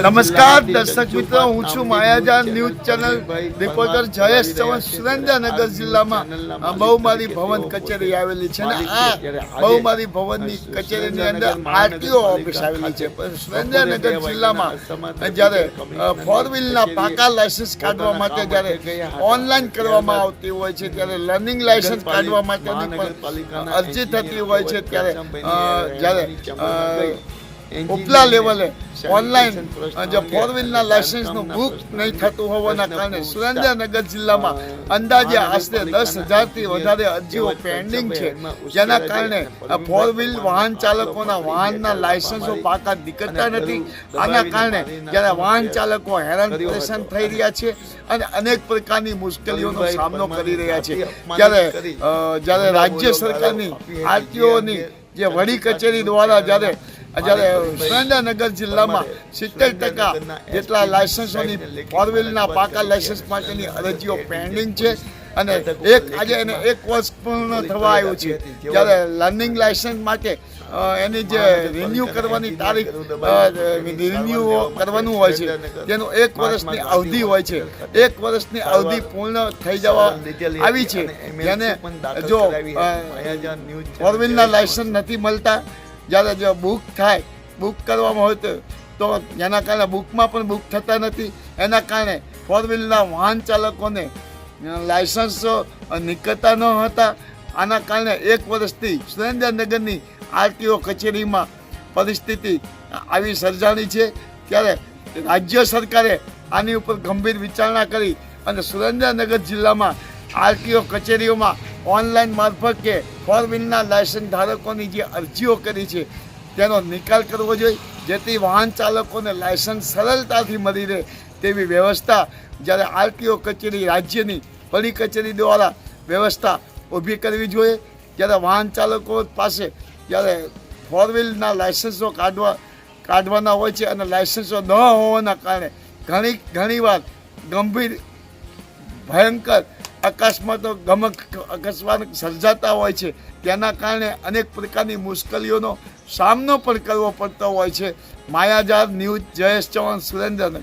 નમસ્કાર દર્શક મિત્રો, હું છું Mayajar news channel reporter Jayesh Chauhan. Surendranagar જિલ્લામાં બહુમાળી ભવન કચેરી આવેલી છે ને આ બહુમાળી ભવનની કચેરીની અંદર આરટીઓ ઓફિસ આવેલી છે. પણ સુરેન્દ્રનગર જિલ્લામાં જ્યારે ફોર વ્હીલના પાકા લાયસન્સ કાઢવા માટે જ્યારે ઓનલાઈન કરવામાં આવતી હોય છે, ત્યારે લર્નિંગ લાયસન્સ કાઢવા માટેની પણ અરજી થતી હોય છે, ત્યારે જ્યારે ઉપલા લેવલે ઓનલાઈન જે ફોર વ્હીલના લાયસન્સનું બુક નહીં થતું હોવાના કારણે સુરેન્દ્રનગર જિલ્લામાં અંદાજે આશરે 10,000થી વધારે અરજીઓ પેન્ડિંગ છે, જેના કારણે ફોર વ્હીલ વાહન ચાલકોના વાહનના લાયસન્સો પાકા નીકળતા નથી. આના કારણે જ્યારે વાહન ચાલકો હેરાન પરેશાન થઈ રહ્યા છે અને અનેક પ્રકારની મુશ્કેલીઓનો સામનો કરી રહ્યા છે. જ્યારે રાજ્ય સરકારની આરટીઓની જે વડી કચેરી દ્વારા જ્યારે સુરેન્દ્રનગર જિલ્લામાં 70% જેટલા લાયસન્સોની ફોર વ્હીલના પાકા લાયસન્સ માટેની અરજીઓ પેન્ડિંગ છે અને આજે એને 1 વર્ષ પૂર્ણ થવા આવ્યું છે. જ્યારે લર્નિંગ લાયસન્સ માટે એની જે રિન્યુ કરવાની તારીખ રિન્યુ કરવાનું હોય છે, તેનું 1 વર્ષની અવધિ હોય છે. 1 વર્ષની અવધિ પૂર્ણ થઈ જવા આવી છે, જેને જો ફોર વ્હીલના લાયસન્સ નથી મળતા, જ્યારે જો બુક કરવામાં હોય તો જેના કારણે બુકમાં પણ બુક થતા નથી. એના કારણે ફોર વ્હીલના વાહન ચાલકોને લાયસન્સ નીકળતા ન હતા. આના કારણે 1 વર્ષથી સુરેન્દ્રનગરની આરટીઓ કચેરીમાં પરિસ્થિતિ આવી સર્જાણી છે. ત્યારે રાજ્ય સરકારે આની ઉપર ગંભીર વિચારણા કરી અને સુરેન્દ્રનગર જિલ્લામાં આરટીઓ કચેરીઓમાં ઓનલાઈન મારફત કે ફોર વ્હીલના લાયસન્સ ધારકોની જે અરજીઓ કરી છે તેનો નિકાલ કરવો જોઈએ, જેથી વાહન ચાલકોને લાયસન્સ સરળતાથી મળી રહે તેવી વ્યવસ્થા જ્યારે આરટીઓ કચેરી રાજ્યની વડી કચેરી દ્વારા વ્યવસ્થા ઊભી કરવી જોઈએ. જ્યારે વાહન ચાલકો પાસે જ્યારે ફોર વ્હીલના લાયસન્સો કાઢવાના હોય છે અને લાયસન્સો ન હોવાના કારણે ઘણીવાર ગંભીર ભયંકર અકસ્માતો અકસ્માત સર્જાતા હોય છે. તેના કારણે અનેક પ્રકારની મુશ્કેલીઓનો સામનો પણ કરવો પડતો હોય છે. માયાજાર ન્યૂઝ, જયેશ ચૌહાણ, સુરેન્દ્રનગર.